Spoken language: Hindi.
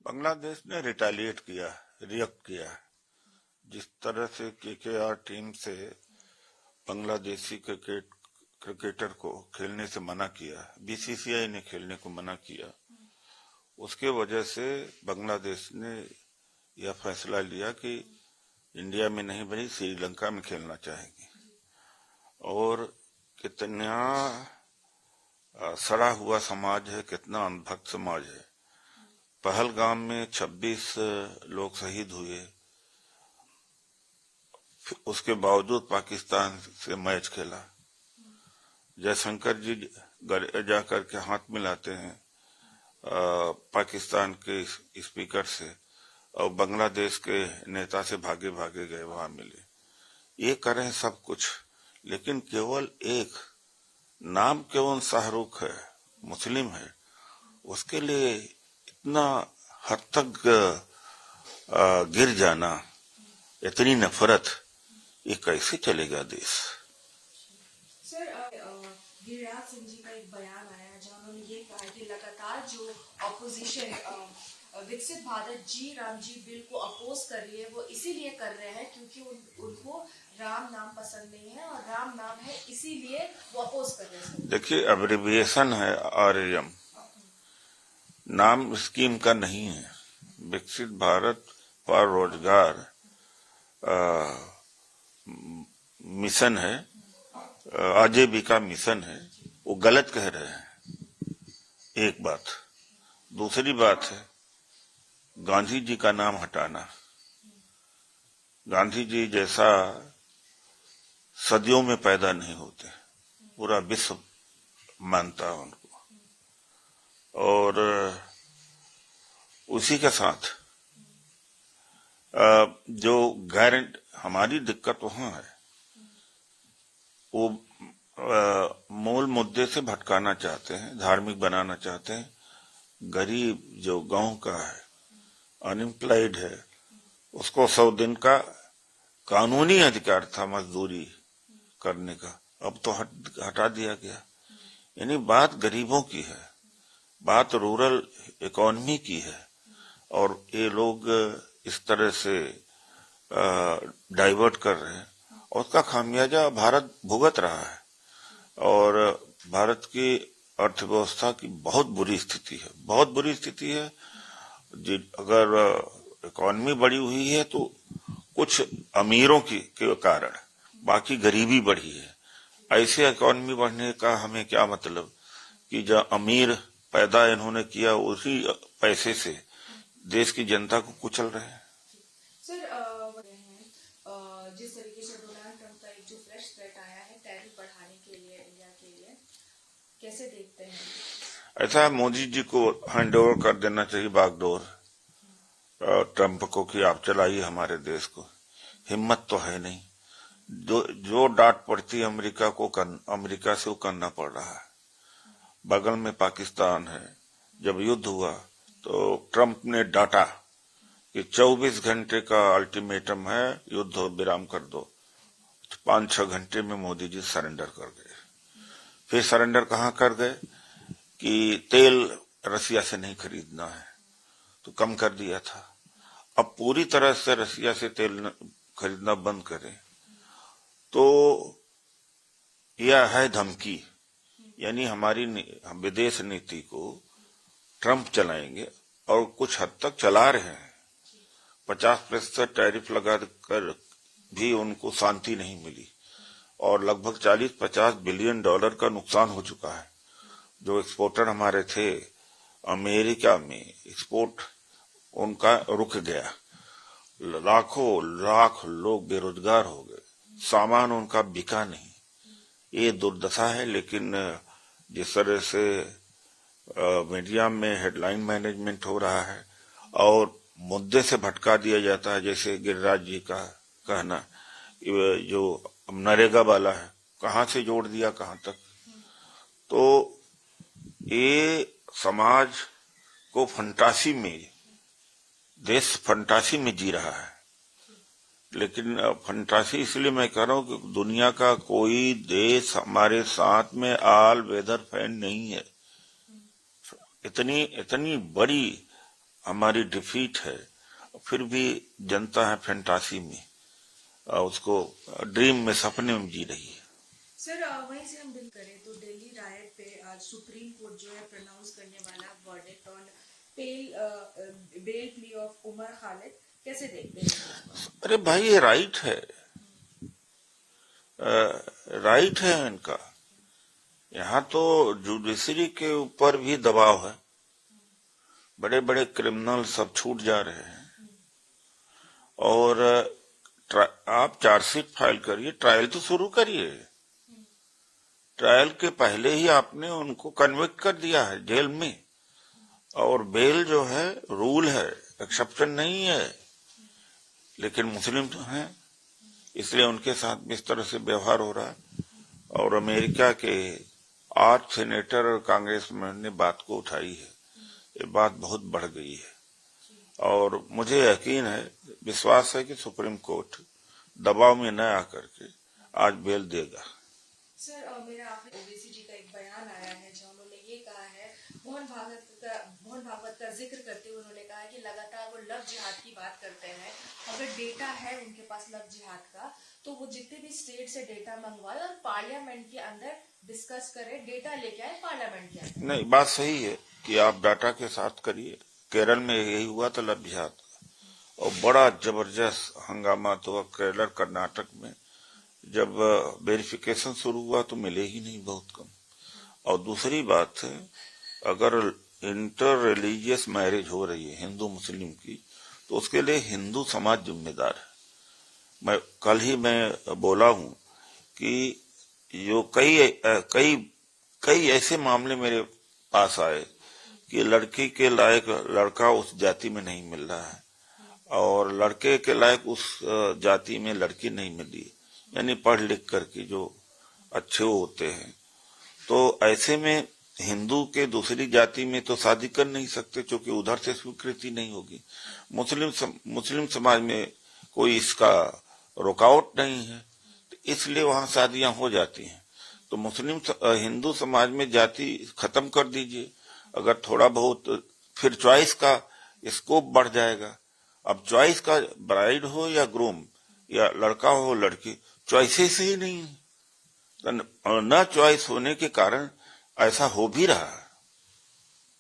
बांग्लादेश ने रिटेलिएट किया, रिएक्ट किया। जिस तरह से केकेआर टीम से बांग्लादेशी क्रिकेटर को खेलने से मना किया, बीसीसीआई ने खेलने को मना किया, उसके वजह से बांग्लादेश ने यह फैसला लिया कि इंडिया में नहीं बल्कि श्रीलंका में खेलना चाहेगी। और कितना सड़ा हुआ समाज है, कितना अंधभक्त समाज है। पहलगाम में 26 लोग शहीद हुए, उसके बावजूद पाकिस्तान से मैच खेला। जयशंकर जी जाकर के हाथ मिलाते हैं पाकिस्तान के स्पीकर से, और बांग्लादेश के नेता से भागे भागे गए, वहां मिले। ये करें सब कुछ, लेकिन केवल एक नाम केवल शाहरुख है, मुस्लिम है, उसके लिए इतना हद तक गिर जाना, इतनी नफरत, ये कैसे चलेगा देश? सर, गिरिराज सिंह जी का एक बयान आया जहां उन्होंने ये कहा कि लगातार जो ऑपोजिशन विकसित भारत जी राम जी बिल को अपोज कर रही है, वो इसीलिए कर रहे हैं क्योंकि उनको राम नाम पसंद नहीं है, और राम नाम है इसीलिए वो अपोज कर रहे हैं। देखिए, एब्रिविएशन है आरएम, नाम स्कीम का नहीं है। विकसित भारत फॉर रोजगार मिशन है, आजीविका मिशन है, वो गलत कह रहे हैं। एक बात। दूसरी बात है गांधी जी का नाम हटाना। गांधी जी जैसा सदियों में पैदा नहीं होते, पूरा विश्व मानता है उनको। और उसी के साथ जो गारंटी हमारी दिक्कत वहां है, वो मूल मुद्दे से भटकाना चाहते हैं, धार्मिक बनाना चाहते हैं। गरीब जो गांव का है, अनएम्प्लॉयड है, उसको 100 दिन का कानूनी अधिकार था मजदूरी करने का, अब तो हटा दिया गया। यानी बात गरीबों की है, बात रूरल इकोनॉमी की है, और ये लोग इस तरह से डाइवर्ट कर रहे हैं, और उसका खामियाजा भारत भुगत रहा है। और भारत की अर्थव्यवस्था की बहुत बुरी स्थिति है, बहुत बुरी स्थिति है। अगर इकोनॉमी बढ़ी हुई है तो कुछ अमीरों के कारण, बाकी गरीबी बढ़ी है। ऐसे इकोनॉमी बढ़ने का हमें क्या मतलब कि जो अमीर पैदा इन्होंने किया, उसी पैसे से देश की जनता को कुचल रहे हैं। सर, जिस तरीके से डोनाल्ड ट्रंप का एक जो फ्रेश थ्रेट आया है टैरिफ बढ़ाने के लिए इंडिया के लिए, कैसे देखते हैं? ऐसा मोदी जी को हैंड ओवर कर देना चाहिए बागडोर ट्रंप को कि आप चलाइए हमारे देश को। हिम्मत तो है नहीं। जो डांट पड़ती अमेरिका को अमेरिका से वो करना पड़ रहा है। बगल में पाकिस्तान है। जब युद्ध हुआ तो ट्रंप ने डांटा कि 24 घंटे का अल्टीमेटम है, युद्ध विराम कर दो। 5-6 घंटे में मोदी जी सरेंडर कर गए। फिर सरेंडर कहाँ कर गए कि तेल रसिया से नहीं खरीदना है, तो कम कर दिया था। अब पूरी तरह से रसिया से तेल खरीदना बंद करें तो यह है धमकी। यानी हमारी विदेश नीति को ट्रंप चलाएंगे, और कुछ हद तक चला रहे हैं। 50% टैरिफ लगा कर भी उनको शांति नहीं मिली, और लगभग 40-50 बिलियन डॉलर का नुकसान हो चुका है। जो एक्सपोर्टर हमारे थे अमेरिका में, एक्सपोर्ट उनका रुक गया। लाख लोग बेरोजगार हो गए, सामान उनका बिका नहीं। ये दुर्दशा है। लेकिन जिस तरह से मीडिया में हेडलाइन मैनेजमेंट हो रहा है और मुद्दे से भटका दिया जाता है, जैसे गिरिराज जी का कहना, जो नरेगा वाला है, कहाँ से जोड़ दिया कहाँ तक। तो ये समाज को फंटासी में, देश फंटासी में जी रहा है। लेकिन फंटासी इसलिए मैं कह रहा हूँ कि दुनिया का कोई देश हमारे साथ में ऑल वेदर फैन नहीं है। इतनी बड़ी हमारी डिफीट है, फिर भी जनता है फैंटासी में, उसको ड्रीम में, सपने में जी रही है। सर वहीं से हम बिल करें तो दिल्ली रायट पे आज सुप्रीम कोर्ट जो है प्रोनाउंस करने वाला verdict on bail plea of Umar Khalid, कैसे देखते हैं? अरे भाई, ये राइट है, राइट है इनका। यहाँ तो जुडिशरी के ऊपर भी दबाव है, बड़े बड़े क्रिमिनल सब छूट जा रहे हैं, और आप चार्जशीट फाइल करिए, ट्रायल तो शुरू करिए। ट्रायल के पहले ही आपने उनको कन्विक्ट कर दिया है जेल में, और बेल जो है रूल है, एक्सेप्शन नहीं है। लेकिन मुस्लिम तो हैं, इसलिए उनके साथ भी इस तरह से व्यवहार हो रहा है। और अमेरिका के 8 सेनेटर और कांग्रेसमैन ने बात को उठाई है, ये बात बहुत बढ़ गई है, और मुझे यकीन है, विश्वास है कि सुप्रीम कोर्ट दबाव में न आकर के आज बेल देगा। सर मेरा आखिरी ओवैसी जी का एक बयान आया है जहाँ उन्होंने ये कहा है, मोहन भागवत का जिक्र करते हुए उन्होंने कहा है कि लगातार वो लव जिहाद की बात करते हैं। अगर डेटा है उनके पास लव जिहाद का, तो वो जितने भी स्टेट से डेटा मंगवाए और पार्लियामेंट के अंदर डिस्कस करे, डेटा लेके आए पार्लियामेंट के अंदर। नहीं, बात सही है कि आप डाटा के साथ करिए। केरल में यही हुआ था लव जिहाद, और बड़ा जबरदस्त हंगामा तो केरल कर्नाटक में जब वेरिफिकेशन शुरू हुआ तो मिले ही नहीं, बहुत कम। और दूसरी बात है, अगर इंटर रिलीजियस मैरिज हो रही है हिंदू मुस्लिम की, तो उसके लिए हिंदू समाज जिम्मेदार है। कल ही मैं बोला हूं कि जो कई ऐसे मामले मेरे पास आए कि लड़की के लायक लड़का उस जाति में नहीं मिल रहा है, और लड़के के लायक उस जाति में लड़की नहीं मिली, यानी पढ़ लिख करके जो अच्छे होते हैं। तो ऐसे में हिंदू के दूसरी जाति में तो शादी कर नहीं सकते, क्योंकि उधर से स्वीकृति नहीं होगी। मुस्लिम समाज में कोई इसका रुकावट नहीं है, तो इसलिए वहां शादियां हो जाती हैं। तो हिंदू समाज में जाति खत्म कर दीजिए, अगर थोड़ा बहुत, फिर चॉइस का स्कोप बढ़ जाएगा। अब चॉइस का ब्राइड हो या ग्रूम, या लड़का हो लड़की, चॉइसेस ही नहीं है। न चॉइस होने के कारण ऐसा हो भी रहा है।